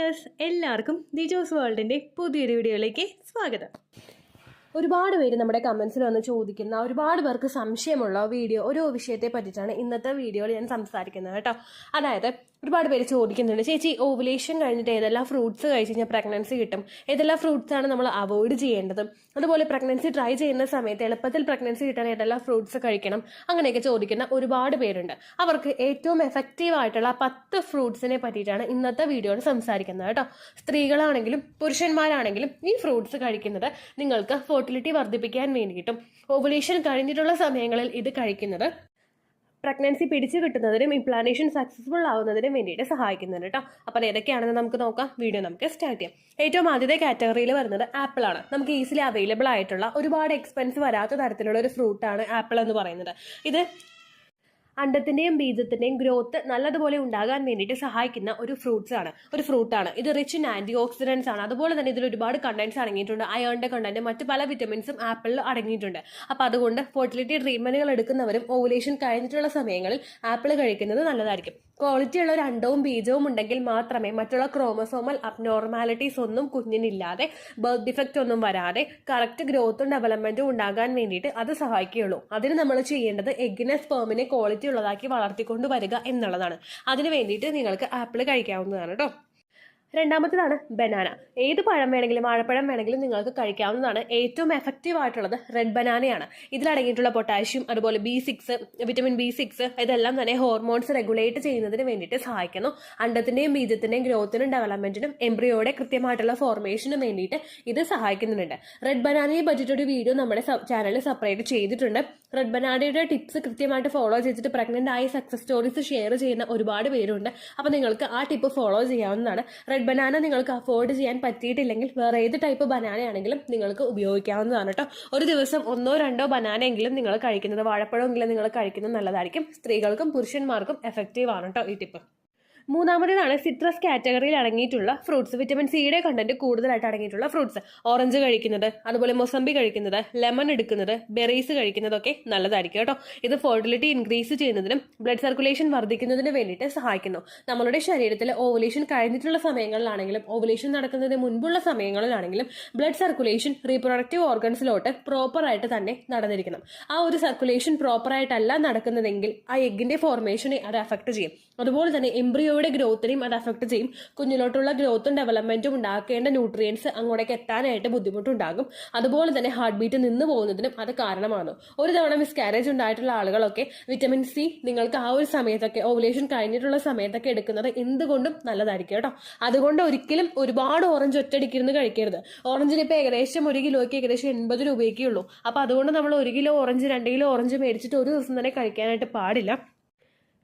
Viewers, എല്ലാവർക്കും ദിജോസ് വേൾഡിൻ്റെ പുതിയൊരു വീഡിയോയിലേക്ക് സ്വാഗതം. ഒരുപാട് പേര് നമ്മുടെ കമൻസിൽ വന്ന് ചോദിക്കുന്ന, ഒരുപാട് പേർക്ക് സംശയമുള്ള ഒരു വിഷയത്തെ പറ്റിയിട്ടാണ് ഇന്നത്തെ വീഡിയോയിൽ ഞാൻ സംസാരിക്കുന്നത് കേട്ടോ. അതായത് ഒരുപാട് പേര് ചോദിക്കുന്നുണ്ട്, ചേച്ചി ഓവുലേഷൻ കഴിഞ്ഞിട്ട് ഏതെല്ലാം ഫ്രൂട്ട്സ് കഴിച്ച് കഴിഞ്ഞാൽ പ്രഗ്നൻസി കിട്ടും, ഏതെല്ലാം ഫ്രൂട്ട്സാണ് നമ്മൾ അവോയ്ഡ് ചെയ്യേണ്ടത്, അതുപോലെ പ്രഗ്നൻസി ട്രൈ ചെയ്യുന്ന സമയത്ത് എളുപ്പത്തിൽ പ്രഗ്നൻസി കിട്ടാൻ ഏതെല്ലാം ഫ്രൂട്ട്സ് കഴിക്കണം, അങ്ങനെയൊക്കെ ചോദിക്കുന്ന ഒരുപാട് പേരുണ്ട്. അവർക്ക് ഏറ്റവും എഫക്റ്റീവ് ആയിട്ടുള്ള 10 ഫ്രൂട്ട്സിനെ പറ്റിയിട്ടാണ് ഇന്നത്തെ വീഡിയോയിൽ സംസാരിക്കുന്നത് കേട്ടോ. സ്ത്രീകളാണെങ്കിലും പുരുഷന്മാരാണെങ്കിലും ഈ ഫ്രൂട്ട്സ് കഴിക്കുന്നത് നിങ്ങൾക്ക് ഫെർട്ടിലിറ്റി വർദ്ധിപ്പിക്കാൻ വേണ്ടിയിട്ടും ഓവുലേഷൻ കഴിഞ്ഞിട്ടുള്ള സമയങ്ങളിൽ ഇത് കഴിക്കുന്നത് പ്രഗ്നൻസി പിടിച്ചു കിട്ടുന്നതിനും ഇംപ്ലാന്റേഷൻ സക്സസ്ഫുൾ ആവുന്നതിനും വേണ്ടിയിട്ട് സഹായിക്കുന്നുണ്ട് കേട്ടോ. അപ്പോൾ ഏതൊക്കെയാണെന്ന് നമുക്ക് നോക്കാം. വീഡിയോ നമുക്ക് സ്റ്റാർട്ട് ചെയ്യാം. ഏറ്റവും ആദ്യത്തെ കാറ്റഗറിയിൽ വരുന്നത് ആപ്പിൾ ആണ്. നമുക്ക് ഈസിലി അവൈലബിൾ ആയിട്ടുള്ള, ഒരുപാട് എക്സ്പെൻസ് വരാത്ത തരത്തിലുള്ള ഒരു ഫ്രൂട്ടാണ് ആപ്പിൾ എന്ന് പറയുന്നത്. ഇത് അണ്ടത്തിന്റെയും ബീജത്തിന്റെയും ഗ്രോത്ത് നല്ലതുപോലെ ഉണ്ടാകാൻ വേണ്ടിയിട്ട് സഹായിക്കുന്ന ഒരു ഫ്രൂട്ടാണ്. ഇത് റിച്ച് ഇൻ ആന്റി ഓക്സിഡൻസ് ആണ്. അതുപോലെ തന്നെ ഇതിൽ ഒരുപാട് കണ്ടന്റ്സ് അടങ്ങിയിട്ടുണ്ട്. അയണിന്റെ കണ്ടന്റ്, മറ്റു പല വിറ്റമിൻസും ആപ്പിളിൽ അടങ്ങിയിട്ടുണ്ട്. അപ്പൊ അതുകൊണ്ട് ഫെർട്ടിലിറ്റി ട്രീറ്റ്മെന്റുകൾ എടുക്കുന്നവരും ഓവുലേഷൻ കഴിഞ്ഞിട്ടുള്ള സമയങ്ങളിൽ ആപ്പിൾ കഴിക്കുന്നത് നല്ലതായിരിക്കും. ക്വാളിറ്റി ഉള്ള ഒരു അണ്ടവും ബീജവും ഉണ്ടെങ്കിൽ മാത്രമേ മറ്റുള്ള ക്രോമസോമൽ അബ്നോർമാലിറ്റീസ് ഒന്നും കുഞ്ഞിനില്ലാതെ, ബർത്ത് ഡിഫക്റ്റ് ഒന്നും വരാതെ കറക്റ്റ് ഗ്രോത്തും ഡെവലപ്മെന്റും ഉണ്ടാകാൻ വേണ്ടിയിട്ട് അത് സഹായിക്കുകയുള്ളൂ. അതിന് നമ്മൾ ചെയ്യേണ്ടത് എഗ്ഗിനെ സ്പെർമിനെ ക്വാളിറ്റി ഉള്ളതാക്കി വളർത്തിക്കൊണ്ട് വരിക എന്നുള്ളതാണ്. അതിന് വേണ്ടിയിട്ട് നിങ്ങൾക്ക് ആപ്പിൾ കഴിക്കാവുന്നതാണ് കേട്ടോ. രണ്ടാമത്തേതാണ് ബനാന. ഏത് പഴം വേണമെങ്കിലും, വാഴപ്പഴം വേണമെങ്കിലും നിങ്ങൾക്ക് കഴിക്കാവുന്നതാണ്. ഏറ്റവും എഫക്റ്റീവ് ആയിട്ടുള്ളത് റെഡ് ബനാനയാണ്. ഇതിലടങ്ങിയിട്ടുള്ള പൊട്ടാഷ്യം, അതുപോലെ B6, വിറ്റമിൻ B6 ഇതെല്ലാം തന്നെ ഹോർമോൺസ് റെഗുലേറ്റ് ചെയ്യുന്നതിന് വേണ്ടിയിട്ട് സഹായിക്കുന്നു. അണ്ടത്തിന്റെയും ബീജത്തിന്റെയും ഗ്രോത്തിനും ഡെവലപ്മെന്റിനും എംബ്രിയോയുടെ കൃത്യമായിട്ടുള്ള ഫോർമേഷനും വേണ്ടിയിട്ട് ഇത് സഹായിക്കുന്നുണ്ട്. റെഡ് ബനാനയെ പറ്റിയിട്ടൊരു വീഡിയോ നമ്മുടെ ചാനലിൽ സെപ്പറേറ്റ് ചെയ്തിട്ടുണ്ട്. റെഡ് ബനാനയുടെ ടിപ്സ് കൃത്യമായിട്ട് ഫോളോ ചെയ്തിട്ട് പ്രഗ്നന്റ് ആയി സക്സസ് സ്റ്റോറീസ് ഷെയർ ചെയ്യുന്ന ഒരുപാട് പേരുണ്ട്. അപ്പോൾ നിങ്ങൾക്ക് ആ ടിപ്പ് ഫോളോ ചെയ്യാവുന്നതാണ്. റെഡ് ബനാന നിങ്ങൾക്ക് അഫോർഡ് ചെയ്യാൻ പറ്റിയിട്ടില്ലെങ്കിൽ വേറെ ഏത് ടൈപ്പ് ബനാന ആണെങ്കിലും നിങ്ങൾക്ക് ഉപയോഗിക്കാവുന്നതാണ് കേട്ടോ. ഒരു ദിവസം 1-2 ബനാന എങ്കിലും നിങ്ങൾ കഴിക്കുന്നത്, വാഴപ്പഴമെങ്കിലും നിങ്ങൾ കഴിക്കുന്നത് നല്ലതായിരിക്കും. സ്ത്രീകൾക്കും പുരുഷന്മാർക്കും എഫക്റ്റീവ് ആണ് കേട്ടോ ഈ ടിപ്പ്. മൂന്നാമത്തേതാണ് സിട്രസ് കാറ്റഗറിയിൽ അടങ്ങിയിട്ടുള്ള ഫ്രൂട്ട്സ്. വിറ്റമിൻ സിയുടെ കണ്ടന്റ് കൂടുതലായിട്ട് അടങ്ങിയിട്ടുള്ള ഫ്രൂട്ട്സ്. ഓറഞ്ച് കഴിക്കുന്നത്, അതുപോലെ മൊസംബി കഴിക്കുന്നത്, ലെമൺ എടുക്കുന്നത്, ബെറീസ് കഴിക്കുന്നതൊക്കെ നല്ലതായിരിക്കും കേട്ടോ. ഇത് ഫെർട്ടിലിറ്റി ഇൻക്രീസ് ചെയ്യുന്നതിനും ബ്ലഡ് സർക്കുലേഷൻ വർദ്ധിക്കുന്നതിന് വേണ്ടിയിട്ട് സഹായിക്കുന്നു. നമ്മുടെ ശരീരത്തിൽ ഓവുലേഷൻ കഴിഞ്ഞിട്ടുള്ള സമയങ്ങളിലാണെങ്കിലും ഓവുലേഷൻ നടക്കുന്നതിന് മുൻപുള്ള സമയങ്ങളിലാണെങ്കിലും ബ്ലഡ് സർക്കുലേഷൻ റീപ്രൊഡക്റ്റീവ് ഓർഗൻസിലോട്ട് പ്രോപ്പറായിട്ട് തന്നെ നടന്നിരിക്കണം. ആ ഒരു സർക്കുലേഷൻ പ്രോപ്പറായിട്ടല്ല നടക്കുന്നതെങ്കിൽ ആ എഗ്ഗിന്റെ ഫോർമേഷനെ അത് അഫക്ട് ചെയ്യും. അതുപോലെ തന്നെ എംബ്രിയോയുടെ ഗ്രോത്തിനെയും അത് അഫക്ട് ചെയ്യും. കുഞ്ഞിലോട്ടുള്ള ഗ്രോത്തും ഡെവലപ്മെന്റും ഉണ്ടാക്കേണ്ട ന്യൂട്രിയൻസ് അങ്ങോട്ടേക്ക് എത്താനായിട്ട് ബുദ്ധിമുട്ടുണ്ടാകും. അതുപോലെ തന്നെ ഹാർട്ട് ബീറ്റ് നിന്ന് പോകുന്നതിനും അത് കാരണമാണ്. ഒരു തവണ മിസ്കാരേജ് ഉണ്ടായിട്ടുള്ള ആളുകളൊക്കെ വിറ്റമിൻ സി നിങ്ങൾക്ക് ആ ഒരു സമയത്തൊക്കെ, ഓവുലേഷൻ കഴിഞ്ഞിട്ടുള്ള സമയത്തൊക്കെ എടുക്കുന്നത് എന്തുകൊണ്ടും നല്ലതായിരിക്കും കേട്ടോ. അതുകൊണ്ട് ഒരിക്കലും ഒരുപാട് ഓറഞ്ച് ഒറ്റയടിക്കിരുന്ന് കഴിക്കരുത്. ഓറഞ്ചിന് ഇപ്പൊ ഏകദേശം 1 കിലോയ്ക്ക് ഏകദേശം 80 രൂപയൊക്കെ ഉള്ളൂ. അപ്പൊ അതുകൊണ്ട് നമ്മൾ 1 കിലോ ഓറഞ്ച്, 2 കിലോ ഓറഞ്ച് മേടിച്ചിട്ട് ഒരു ദിവസം തന്നെ കഴിക്കാനായിട്ട് പാടില്ല.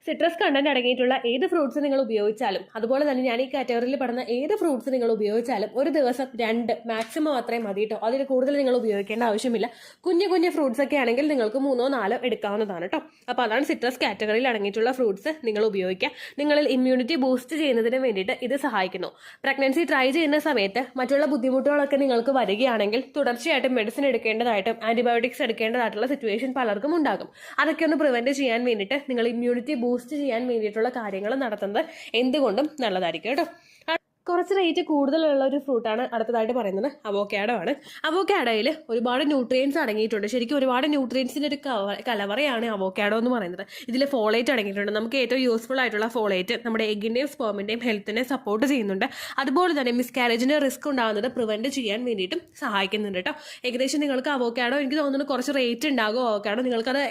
സിട്രസ് കണ്ടന്റ് അടങ്ങിയിട്ടുള്ള ഏത് ഫ്രൂട്ട്സ് നിങ്ങൾ ഉപയോഗിച്ചാലും, അതുപോലെ തന്നെ ഞാൻ ഈ കാറ്റഗറിയിൽ പെടുന്ന ഏത് ഫ്രൂട്ട്സ് നിങ്ങൾ ഉപയോഗിച്ചാലും ഒരു ദിവസം 2 മാക്സിമം അത്രയും മതി കേട്ടോ. അതിൽ കൂടുതൽ നിങ്ങൾ ഉപയോഗിക്കേണ്ട ആവശ്യമില്ല. കുഞ്ഞു ഫ്രൂട്ട്സ് ഒക്കെ ആണെങ്കിൽ നിങ്ങൾക്ക് 3-4 എടുക്കാവുന്നതാണ് കേട്ടോ. അപ്പോൾ അതാണ് സിട്രസ് കാറ്റഗറിയിൽ അടങ്ങിയിട്ടുള്ള ഫ്രൂട്ട്സ് നിങ്ങൾ ഉപയോഗിക്കുക. നിങ്ങളിൽ ഇമ്മ്യൂണിറ്റി ബൂസ്റ്റ് ചെയ്യുന്നതിന് വേണ്ടിയിട്ട് ഇത് സഹായിക്കുന്നു. പ്രഗ്നൻസി ട്രൈ ചെയ്യുന്ന സമയത്ത് മറ്റുള്ള ബുദ്ധിമുട്ടുകളൊക്കെ നിങ്ങൾക്ക് വരികയാണെങ്കിൽ തുടർച്ചയായിട്ടും മെഡിസിൻ എടുക്കേണ്ടതായിട്ടും ആന്റിബയോട്ടിക്സ് എടുക്കേണ്ടതായിട്ടുള്ള സിറ്റുവേഷൻ പലർക്കും ഉണ്ടാകും. അതൊക്കെ ഒന്ന് പ്രിവെന്റ് ചെയ്യാൻ വേണ്ടിയിട്ട് നിങ്ങൾ ഇമ്മ്യൂണിറ്റി ബൂസ്റ്റ് ചെയ്യാൻ വേണ്ടിയിട്ടുള്ള കാര്യങ്ങൾ നടത്തുന്നത് എന്തുകൊണ്ടും നല്ലതായിരിക്കും കേട്ടോ. കുറച്ച് റേറ്റ് കൂടുതലുള്ള ഒരു ഫ്രൂട്ടാണ് അടുത്തതായിട്ട് പറയുന്നത് അവോക്കാഡോ ആണ്. അവോക്കാഡോയിൽ ഒരുപാട് ന്യൂട്രിയൻസ് അടങ്ങിയിട്ടുണ്ട്. ശരിക്കും ഒരുപാട് ന്യൂട്രിയൻസിന്റെ ഒരു കലവറയാണ് അവോക്കാഡോ എന്ന് പറയുന്നത്. ഇതിൽ ഫോളേറ്റ് അടങ്ങിയിട്ടുണ്ട്. നമുക്ക് ഏറ്റവും യൂസ്ഫുൾ ആയിട്ടുള്ള ഫോളേറ്റ് നമ്മുടെ എഗ്ഗിന്റെയും സ്പെർമിന്റെയും ഹെൽത്തിനെ സപ്പോർട്ട് ചെയ്യുന്നുണ്ട്. അതുപോലെ തന്നെ മിസ്കാരേജിന്റെ റിസ്ക് ഉണ്ടാകുന്നത് പ്രിവെന്റ് ചെയ്യാൻ വേണ്ടിയിട്ടും സഹായിക്കുന്നുണ്ട് കേട്ടോ. ഏകദേശം നിങ്ങൾക്ക് അവോക്കാഡോ, എനിക്ക് തോന്നുന്നു കുറച്ച് റേറ്റ് ഉണ്ടാകും അവോക്കാഡോ. നിങ്ങൾക്കത്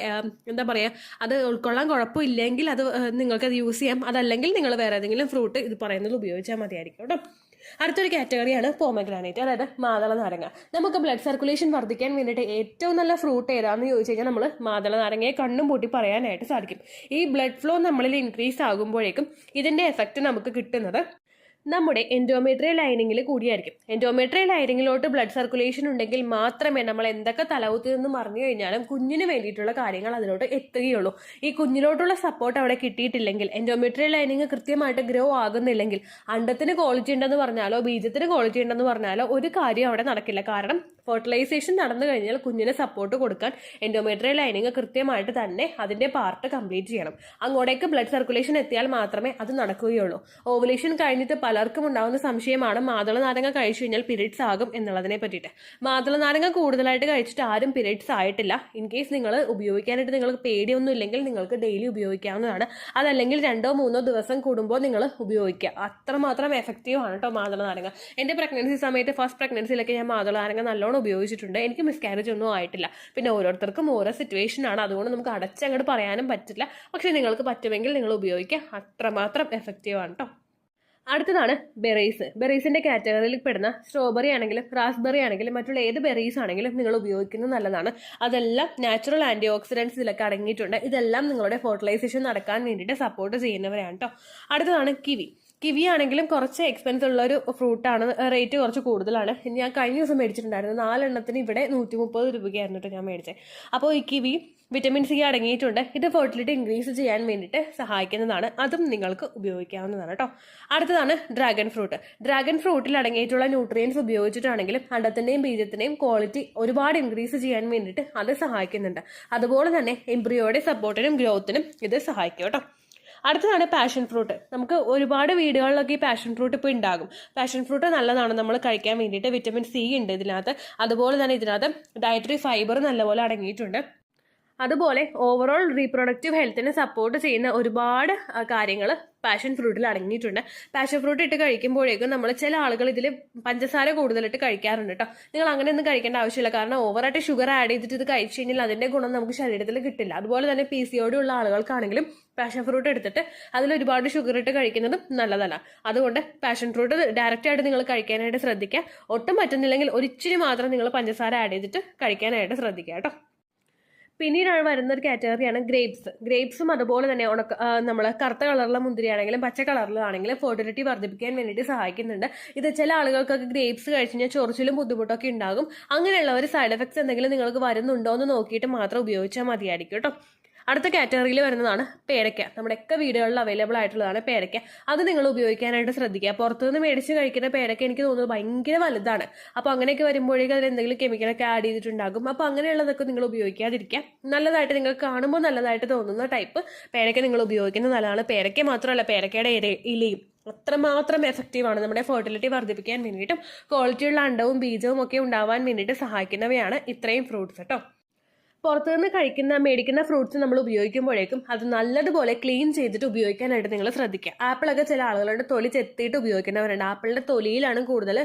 എന്താ പറയുക, അത് ഉൾക്കൊള്ളാൻ കുഴപ്പമില്ലെങ്കിൽ അത് നിങ്ങൾക്കത് യൂസ് ചെയ്യാം. അതല്ലെങ്കിൽ നിങ്ങൾ വേറെ ഏതെങ്കിലും ഫ്രൂട്ട് ഇത് പറയുന്നത് ഉപയോഗിച്ചാൽ മതിയായിരിക്കും. അടുത്തൊരു കാറ്റഗറിയാണ് പോമഗ്രാനൈറ്റ്, അതായത് മാതള നാരങ്ങ. നമുക്ക് ബ്ലഡ് സർക്കുലേഷൻ വർദ്ധിക്കാൻ വേണ്ടിയിട്ട് ഏറ്റവും നല്ല ഫ്രൂട്ട് ഏതാണെന്ന് ചോദിച്ചു കഴിഞ്ഞാൽ നമ്മൾ മാതള നാരങ്ങയെ കണ്ണും പൂട്ടി പറയാനായിട്ട് സാധിക്കും. ഈ ബ്ലഡ് ഫ്ലോ നമ്മളിൽ ഇൻക്രീസ് ആകുമ്പോഴേക്കും ഇതിന്റെ എഫക്റ്റ് നമുക്ക് കിട്ടുന്നത് നമ്മുടെ എൻഡോമെട്രിയൽ ലൈനിങ്ങിൽ കൂടിയായിരിക്കും. എൻഡോമെട്രിയൽ ലൈനിങ്ങിലോട്ട് ബ്ലഡ് സർക്കുലേഷൻ ഉണ്ടെങ്കിൽ മാത്രമേ നമ്മൾ എന്തൊക്കെ തലകുത്തി നിന്ന് മറിഞ്ഞു കഴിഞ്ഞാലും കുഞ്ഞിന് വേണ്ടിയിട്ടുള്ള കാര്യങ്ങൾ അതിലോട്ട് എത്തുകയുള്ളൂ. ഈ കുഞ്ഞിലോട്ടുള്ള സപ്പോർട്ട് അവിടെ കിട്ടിയിട്ടില്ലെങ്കിൽ, എൻഡോമെട്രിയൽ ലൈനിങ് കൃത്യമായിട്ട് ഗ്രോ ആകുന്നില്ലെങ്കിൽ, അണ്ടത്തിന് ക്വാളിറ്റി ഉണ്ടെന്ന് പറഞ്ഞാലോ ബീജത്തിന് ക്വാളിറ്റി ഉണ്ടെന്ന് പറഞ്ഞാലോ ഒരു കാര്യം അവിടെ നടക്കില്ല. കാരണം ഫെർട്ടിലൈസേഷൻ നടന്നു കഴിഞ്ഞാൽ കുഞ്ഞിന് സപ്പോർട്ട് കൊടുക്കാൻ എൻഡോമെട്രിയൽ ലൈനിങ് കൃത്യമായിട്ട് തന്നെ അതിന്റെ പാർട്ട് കംപ്ലീറ്റ് ചെയ്യണം. അങ്ങോട്ടേക്ക് ബ്ലഡ് സർക്കുലേഷൻ എത്തിയാൽ മാത്രമേ അത് നടക്കുകയുള്ളൂ. ഓവുലേഷൻ കഴിഞ്ഞിട്ട് പല പലർക്കും ഉണ്ടാകുന്ന സംശയമാണ് മാതള നാരങ്ങ കഴിച്ചു കഴിഞ്ഞാൽ പീരിയഡ്സ് ആകും എന്നുള്ളതിനെ പറ്റിയിട്ട്. മാതള നാരങ്ങ കൂടുതലായിട്ട് കഴിച്ചിട്ട് ആരും പീരിയഡ്സ് ആയിട്ടില്ല. ഇൻ കേസ് നിങ്ങൾ ഉപയോഗിക്കാനായിട്ട് നിങ്ങൾക്ക് പേടിയൊന്നും ഇല്ലെങ്കിൽ നിങ്ങൾക്ക് ഡെയിലി ഉപയോഗിക്കാവുന്നതാണ്. അതല്ലെങ്കിൽ 2-3 ദിവസം കൂടുമ്പോൾ നിങ്ങൾ ഉപയോഗിക്കുക. അത്രമാത്രം എഫക്റ്റീവ് ആണ് കേട്ടോ മാതള നാരങ്ങ. എൻ്റെ പ്രഗ്നൻസി സമയത്ത് ഫസ്റ്റ് പ്രഗ്നൻസിയിലൊക്കെ ഞാൻ മാതള നാരങ്ങ നല്ലോണം ഉപയോഗിച്ചിട്ടുണ്ട്. എനിക്ക് മിസ്കാരേജ് ഒന്നും ആയിട്ടില്ല. പിന്നെ ഓരോരുത്തർക്കും ഓരോ സിറ്റുവേഷൻ ആണ്, അതുകൊണ്ട് നമുക്ക് അടച്ചങ്ങോട്ട് പറയാനും പറ്റില്ല. പക്ഷെ നിങ്ങൾക്ക് പറ്റുമെങ്കിൽ നിങ്ങൾ ഉപയോഗിക്കുക. അത്രമാത്രം എഫക്റ്റീവ് ആണ് കേട്ടോ. അടുത്തതാണ് ബെറീസ്. ബെറീസിന്റെ കാറ്റഗറിയിൽ പെടുന്ന സ്ട്രോബെറി ആണെങ്കിലും റാസ്ബെറി ആണെങ്കിലും മറ്റുള്ള ഏത് ബെറീസ് ആണെങ്കിലും നിങ്ങൾ ഉപയോഗിക്കുന്നത് നല്ലതാണ്. അതെല്ലാം നാച്ചുറൽ ആന്റി ഓക്സിഡൻസ് ഇതിലൊക്കെ അടങ്ങിയിട്ടുണ്ട്. ഇതെല്ലാം നിങ്ങളുടെ ഫെർട്ടിലൈസേഷൻ നടക്കാൻ വേണ്ടിയിട്ട് സപ്പോർട്ട് ചെയ്യുന്നവരാണ് കേട്ടോ. അടുത്തതാണ് കിവി. കിവി ആണെങ്കിലും കുറച്ച് എക്സ്പെൻസ് ഉള്ള ഒരു ഫ്രൂട്ടാണ്, റേറ്റ് കുറച്ച് കൂടുതലാണ്. ഞാൻ കഴിഞ്ഞ ദിവസം മേടിച്ചിട്ടുണ്ടായിരുന്നു. 4 എണ്ണത്തിന് ഇവിടെ 130 രൂപയ്ക്കായിരുന്നു കേട്ടോ ഞാൻ മേടിച്ചത്. അപ്പോൾ ഈ കിവി വിറ്റമിൻ സി അടങ്ങിയിട്ടുണ്ട്. ഇത് ഫെർട്ടിലിറ്റി ഇൻക്രീസ് ചെയ്യാൻ വേണ്ടിയിട്ട് സഹായിക്കുന്നതാണ്. അതും നിങ്ങൾക്ക് ഉപയോഗിക്കാവുന്നതാണ് കേട്ടോ. അടുത്തതാണ് ഡ്രാഗൺ ഫ്രൂട്ട്. ഡ്രാഗൺ ഫ്രൂട്ടിൽ അടങ്ങിയിട്ടുള്ള ന്യൂട്രിയൻസ് ഉപയോഗിച്ചിട്ടാണെങ്കിലും അണ്ടത്തിന്റെയും ബീജത്തിന്റെയും ക്വാളിറ്റി ഒരുപാട് ഇൻക്രീസ് ചെയ്യാൻ വേണ്ടിയിട്ട് അത് സഹായിക്കുന്നുണ്ട്. അതുപോലെ തന്നെ എംബ്രിയോയുടെ സപ്പോർട്ടിനും ഗ്രോത്തിനും ഇത് സഹായിക്കും കേട്ടോ. അടുത്തതാണ് പാഷൻ ഫ്രൂട്ട്. നമുക്ക് ഒരുപാട് വീടുകളിലൊക്കെ ഈ പാഷൻ ഫ്രൂട്ട് ഇപ്പോൾ ഉണ്ടാകും. പാഷൻ ഫ്രൂട്ട് നല്ലതാണ് നമ്മൾ കഴിക്കാൻ വേണ്ടിയിട്ട്. വിറ്റമിൻ സി ഉണ്ട് ഇതിനകത്ത്. അതുപോലെ തന്നെ ഇതിനകത്ത് ഡയറ്ററി ഫൈബർ നല്ലപോലെ അടങ്ങിയിട്ടുണ്ട്. അതുപോലെ ഓവറോൾ റീപ്രൊഡക്റ്റീവ് ഹെൽത്തിനെ സപ്പോർട്ട് ചെയ്യുന്ന ഒരുപാട് കാര്യങ്ങൾ പാഷൻ ഫ്രൂട്ടിൽ അടങ്ങിയിട്ടുണ്ട്. പാഷൻ ഫ്രൂട്ട് ഇട്ട് കഴിക്കുമ്പോഴേക്കും നമ്മൾ ചില ആളുകൾ ഇതിൽ പഞ്ചസാര കൂടുതലിട്ട് കഴിക്കാറുണ്ട് കേട്ടോ. നിങ്ങൾ അങ്ങനെയൊന്നും കഴിക്കേണ്ട ആവശ്യമില്ല. കാരണം ഓവറായിട്ട് ഷുഗർ ആഡ് ചെയ്തിട്ട് ഇത് കഴിച്ചു കഴിഞ്ഞാൽ അതിന്റെ ഗുണം നമുക്ക് ശരീരത്തിൽ കിട്ടില്ല. അതുപോലെ തന്നെ PCOD ഉള്ള ആളുകൾക്കാണെങ്കിലും പാഷൻ ഫ്രൂട്ട് എടുത്തിട്ട് അതിൽ ഒരുപാട് ഷുഗർ ഇട്ട് കഴിക്കുന്നതും നല്ലതല്ല. അതുകൊണ്ട് പാഷൻ ഫ്രൂട്ട് ഡയറക്റ്റ് ആയിട്ട് നിങ്ങൾ കഴിക്കാനായിട്ട് ശ്രദ്ധിക്കുക. ഒട്ടും പറ്റുന്നില്ലെങ്കിൽ ഒരിച്ചിരി മാത്രം നിങ്ങൾ പഞ്ചസാര ആഡ് ചെയ്തിട്ട് കഴിക്കാനായിട്ട് ശ്രദ്ധിക്കുക കേട്ടോ. പിന്നീടാണ് വരുന്ന ഒരു കാറ്റഗറിയാണ് ഗ്രേപ്സ്. ഗ്രേപ്സും അതുപോലെ തന്നെ നമ്മൾ കറുത്ത കളറിലെ മുന്തിരിയാണെങ്കിലും പച്ച കളറിലാണെങ്കിലും ഫെർട്ടിലിറ്റി വർദ്ധിപ്പിക്കാൻ വേണ്ടിയിട്ട് സഹായിക്കുന്നുണ്ട്. ഇത് ചില ആളുകൾക്കൊക്കെ ഗ്രേപ്സ് കഴിച്ചു കഴിഞ്ഞാൽ ചൊറിച്ചിലും ബുദ്ധിമുട്ടൊക്കെ ഉണ്ടാകും. അങ്ങനെയുള്ളവർ സൈഡ് എഫക്ട്സ് എന്തെങ്കിലും നിങ്ങൾക്ക് വരുന്നുണ്ടോ എന്ന് നോക്കിയിട്ട് മാത്രം ഉപയോഗിച്ചാൽ മതിയായിരിക്കും കേട്ടോ. അടുത്ത കാറ്റഗറിയിൽ വരുന്നതാണ് പേരയ്ക്ക. നമ്മുടെയൊക്കെ വീടുകളിൽ അവൈലബിൾ ആയിട്ടുള്ളതാണ് പേരയ്ക്ക. അത് നിങ്ങൾ ഉപയോഗിക്കാനായിട്ട് ശ്രദ്ധിക്കുക. പുറത്തുനിന്ന് മേടിച്ച് കഴിക്കുന്ന പേരയ്ക്ക എനിക്ക് തോന്നുന്നത് ഭയങ്കര വലുതാണ്. അപ്പോൾ അങ്ങനെയൊക്കെ വരുമ്പോഴേക്കും അതിൽ എന്തെങ്കിലും കെമിക്കലൊക്കെ ആഡ് ചെയ്തിട്ടുണ്ടാകും. അപ്പോൾ അങ്ങനെയുള്ളതൊക്കെ നിങ്ങൾ ഉപയോഗിക്കാതിരിക്കുക. നല്ലതായിട്ട് നിങ്ങൾക്ക് കാണുമ്പോൾ നല്ലതായിട്ട് തോന്നുന്ന ടൈപ്പ് പേരയ്ക്ക നിങ്ങൾ ഉപയോഗിക്കുന്നത് നല്ലതാണ്. പേരയ്ക്ക മാത്രമല്ല, പേരയ്ക്കയുടെ ഇലയും അത്രമാത്രം എഫക്റ്റീവാണ്. നമ്മുടെ ഫെർട്ടിലിറ്റി വർദ്ധിപ്പിക്കാൻ വേണ്ടിയിട്ടും ക്വാളിറ്റിയുള്ള അണ്ടവും ബീജവും ഒക്കെ ഉണ്ടാവാൻ വേണ്ടിയിട്ട് സഹായിക്കുന്നവയാണ് ഇത്രയും ഫ്രൂട്ട്സ് കേട്ടോ. പുറത്തുനിന്ന് മേടിക്കുന്ന ഫ്രൂട്ട്സ് നമ്മൾ ഉപയോഗിക്കുമ്പോഴേക്കും അത് നല്ലതുപോലെ ക്ലീൻ ചെയ്തിട്ട് ഉപയോഗിക്കാനായിട്ട് നിങ്ങൾ ശ്രദ്ധിക്കുക. ആപ്പിളൊക്കെ ചില ആളുകളുടെ തൊലി ചെത്തിയിട്ട് ഉപയോഗിക്കുന്നവരുണ്ട്. ആപ്പിളിന്റെ തൊലിയിലാണ് കൂടുതൽ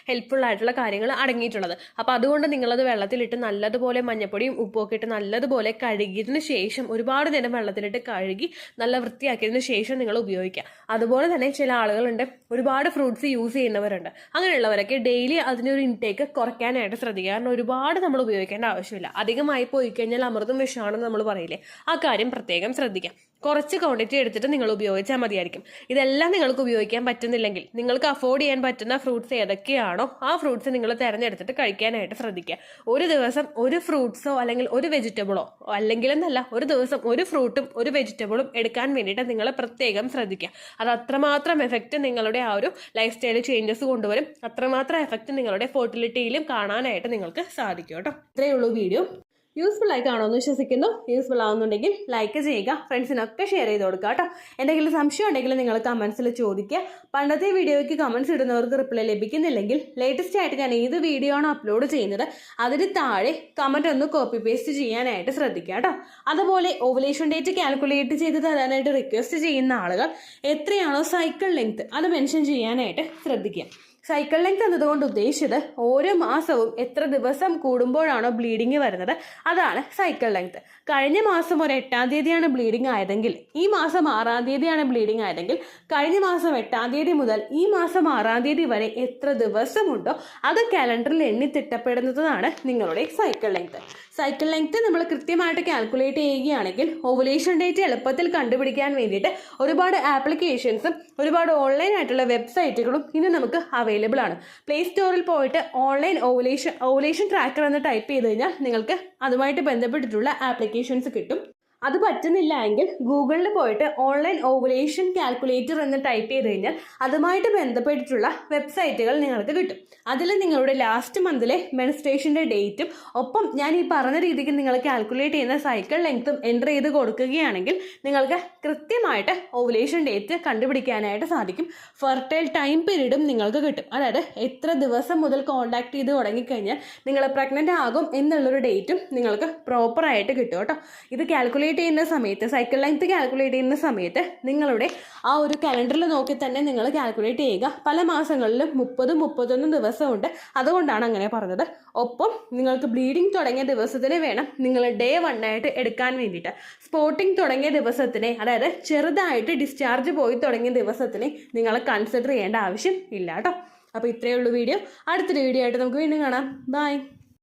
ഹെൽപ്ഫുൾ ആയിട്ടുള്ള കാര്യങ്ങൾ അടങ്ങിയിട്ടുള്ളത്. അപ്പോൾ അതുകൊണ്ട് നിങ്ങളത് വെള്ളത്തിലിട്ട് നല്ലതുപോലെ മഞ്ഞപ്പൊടിയും ഉപ്പൊക്കെ ഇട്ട് നല്ലതുപോലെ കഴുകിയതിന് ശേഷം ഒരുപാട് നേരം വെള്ളത്തിലിട്ട് കഴുകി നല്ല വൃത്തിയാക്കിയതിന് ശേഷം നിങ്ങൾ ഉപയോഗിക്കുക. അതുപോലെ തന്നെ ചില ആളുകളുണ്ട് ഒരുപാട് ഫ്രൂട്ട്സ് യൂസ് ചെയ്യുന്നവരുണ്ട്. അങ്ങനെയുള്ളവരൊക്കെ ഡെയിലി അതിനൊരു ഇൻടേക്ക് കുറയ്ക്കാനായിട്ട് ശ്രദ്ധിക്കുക. കാരണം ഒരുപാട് നമ്മൾ ഉപയോഗിക്കേണ്ട ആവശ്യമില്ല. അധികമായി പോയി കഴിഞ്ഞാൽ അമൃതം വിഷമാണെന്ന് നമ്മൾ പറയില്ലേ, ആ കാര്യം പ്രത്യേകം ശ്രദ്ധിക്കാം. കുറച്ച് ക്വാണ്ടിറ്റി എടുത്തിട്ട് നിങ്ങൾ ഉപയോഗിച്ചാൽ മതിയായിരിക്കും. ഇതെല്ലാം നിങ്ങൾക്ക് ഉപയോഗിക്കാൻ പറ്റുന്നില്ലെങ്കിൽ നിങ്ങൾക്ക് അഫോർഡ് ചെയ്യാൻ പറ്റുന്ന ഫ്രൂട്ട്സ് ഏതൊക്കെയാണോ ആ ഫ്രൂട്ട്സ് നിങ്ങൾ തിരഞ്ഞെടുത്തിട്ട് കഴിക്കാനായിട്ട് ശ്രദ്ധിക്കുക. ഒരു ദിവസം ഒരു ഫ്രൂട്ട്സോ അല്ലെങ്കിൽ ഒരു വെജിറ്റബിളോ അല്ലെങ്കിലെന്നല്ല, ഒരു ദിവസം ഒരു ഫ്രൂട്ടും ഒരു വെജിറ്റബിളും എടുക്കാൻ വേണ്ടിയിട്ട് നിങ്ങൾ പ്രത്യേകം ശ്രദ്ധിക്കുക. അത് അത്രമാത്രം എഫക്റ്റ് നിങ്ങളുടെ ആ ഒരു ലൈഫ് സ്റ്റൈൽ ചേഞ്ചസ് കൊണ്ടുവരും. അത്രമാത്രം എഫക്റ്റ് നിങ്ങളുടെ ഫെർട്ടിലിറ്റിയിലും കാണാനായിട്ട് നിങ്ങൾക്ക് സാധിക്കും കേട്ടോ. ഇത്രയേ ഉള്ളൂ വീഡിയോ. യൂസ്ഫുൾ ആയി കാണുമെന്ന് വിശ്വസിക്കുന്നു. യൂസ്ഫുൾ ആവുന്നുണ്ടെങ്കിൽ ലൈക്ക് ചെയ്യുക, ഫ്രണ്ട്സിനൊക്കെ ഷെയർ ചെയ്ത് കൊടുക്കുക കേട്ടോ. എന്തെങ്കിലും സംശയം ഉണ്ടെങ്കിൽ നിങ്ങൾ കമൻസിൽ ചോദിക്കുക. പണ്ടത്തെ വീഡിയോയ്ക്ക് കമൻസ് ഇടുന്നവർക്ക് റിപ്ലൈ ലഭിക്കുന്നില്ലെങ്കിൽ ലേറ്റസ്റ്റ് ആയിട്ട് ഞാൻ ഏത് വീഡിയോ ആണോ അപ്ലോഡ് ചെയ്യുന്നത് അതിന് താഴെ കമൻറ്റ് ഒന്ന് കോപ്പി പേസ്റ്റ് ചെയ്യാനായിട്ട് ശ്രദ്ധിക്കുക കേട്ടോ. അതുപോലെ ഓവുലേഷൻ ഡേറ്റ് കാൽക്കുലേറ്റ് ചെയ്ത് തരാനായിട്ട് റിക്വസ്റ്റ് ചെയ്യുന്ന ആളുകൾ എത്രയാണോ സൈക്കിൾ ലെങ്ത് അത് മെൻഷൻ ചെയ്യാനായിട്ട് ശ്രദ്ധിക്കുക. സൈക്കിൾ ലെങ്ത് എന്നതുകൊണ്ട് ഉദ്ദേശിച്ചത് ഓരോ മാസവും എത്ര ദിവസം കൂടുമ്പോഴാണോ ബ്ലീഡിങ് വരുന്നത് അതാണ് സൈക്കിൾ ലെങ്ത്. കഴിഞ്ഞ മാസം ഒരു 8-ാം തീയതിയാണ് ബ്ലീഡിങ് ആയതെങ്കിൽ ഈ മാസം 6-ാം തീയതിയാണ് ബ്ലീഡിങ് ആയതെങ്കിൽ കഴിഞ്ഞ മാസം 8-ാം തീയതി മുതൽ ഈ മാസം 6-ാം തീയതി വരെ എത്ര ദിവസമുണ്ടോ അത് കാലണ്ടറിൽ എണ്ണി തിട്ടപ്പെടുന്നതാണ് നിങ്ങളുടെ സൈക്കിൾ ലെങ്ത്. സൈക്കിൾ ലെങ്ത് നമ്മൾ കൃത്യമായിട്ട് കാൽക്കുലേറ്റ് ചെയ്യുകയാണെങ്കിൽ ഓവുലേഷൻ ഡേറ്റ് എളുപ്പത്തിൽ കണ്ടുപിടിക്കാൻ വേണ്ടിയിട്ട് ഒരുപാട് ആപ്ലിക്കേഷൻസും ഒരുപാട് ഓൺലൈൻ ആയിട്ടുള്ള വെബ്സൈറ്റുകളും ഇന്ന് നമുക്ക് അവൈലബിൾ ആണ്. പ്ലേ സ്റ്റോറിൽ പോയിട്ട് ഓൺലൈൻ ഓവുലേഷൻ ട്രാക്കർ എന്ന് ടൈപ്പ് ചെയ്ത് കഴിഞ്ഞാൽ നിങ്ങൾക്ക് അതുമായിട്ട് ബന്ധപ്പെട്ടിട്ടുള്ള ആപ്ലിക്കേഷൻസ് കിട്ടും. അത് പറ്റുന്നില്ല എങ്കിൽ ഗൂഗിളിൽ പോയിട്ട് ഓൺലൈൻ ഓവുലേഷൻ കാൽക്കുലേറ്റർ എന്ന് ടൈപ്പ് ചെയ്ത് കഴിഞ്ഞാൽ അതുമായിട്ട് ബന്ധപ്പെട്ടിട്ടുള്ള വെബ്സൈറ്റുകൾ നിങ്ങൾക്ക് കിട്ടും. അതിൽ നിങ്ങളുടെ ലാസ്റ്റ് മന്തിലെ മെൻസ്ട്രേഷൻ്റെ ഡേറ്റും ഒപ്പം ഞാൻ ഈ പറഞ്ഞ രീതിക്ക് നിങ്ങൾ കാൽക്കുലേറ്റ് ചെയ്യുന്ന സൈക്കിൾ ലെങ്ത്തും എൻ്റർ ചെയ്ത് കൊടുക്കുകയാണെങ്കിൽ നിങ്ങൾക്ക് കൃത്യമായിട്ട് ഓവുലേഷൻ ഡേറ്റ് കണ്ടുപിടിക്കാനായിട്ട് സാധിക്കും. ഫെർട്ടൈൽ ടൈം പീരീഡും നിങ്ങൾക്ക് കിട്ടും. അതായത് എത്ര ദിവസം മുതൽ കോൺടാക്ട് ചെയ്ത് തുടങ്ങിക്കഴിഞ്ഞാൽ നിങ്ങൾ പ്രഗ്നൻ്റ് ആകും എന്നുള്ളൊരു ഡേറ്റും നിങ്ങൾക്ക് പ്രോപ്പറായിട്ട് കിട്ടും കേട്ടോ. ഇത് കാൽക്കുലേറ്റ് ചെയ്യുന്ന സമയത്ത്, സൈക്കിൾ ലെങ്ത് കാൽക്കുലേറ്റ് ചെയ്യുന്ന സമയത്ത് നിങ്ങളുടെ ആ ഒരു കലണ്ടറിൽ നോക്കി തന്നെ നിങ്ങൾ കാൽക്കുലേറ്റ് ചെയ്യുക. പല മാസങ്ങളിലും 30-31 ദിവസമുണ്ട്, അതുകൊണ്ടാണ് അങ്ങനെ പറഞ്ഞത്. ഒപ്പം നിങ്ങൾക്ക് ബ്ലീഡിങ് തുടങ്ങിയ ദിവസത്തിന് വേണം നിങ്ങൾ ഡേ 1 ആയിട്ട് എടുക്കാൻ വേണ്ടിയിട്ട്. സ്പോട്ടിങ് തുടങ്ങിയ ദിവസത്തിനെ, അതായത് ചെറുതായിട്ട് ഡിസ്ചാർജ് പോയി തുടങ്ങിയ ദിവസത്തിനെ നിങ്ങൾ കൺസിഡർ ചെയ്യേണ്ട ആവശ്യം ഇല്ല കേട്ടോ. അപ്പോൾ ഇത്രയേ ഉള്ളൂ വീഡിയോ. അടുത്തൊരു വീഡിയോ ആയിട്ട് നമുക്ക് വീണ്ടും കാണാം. ബൈ.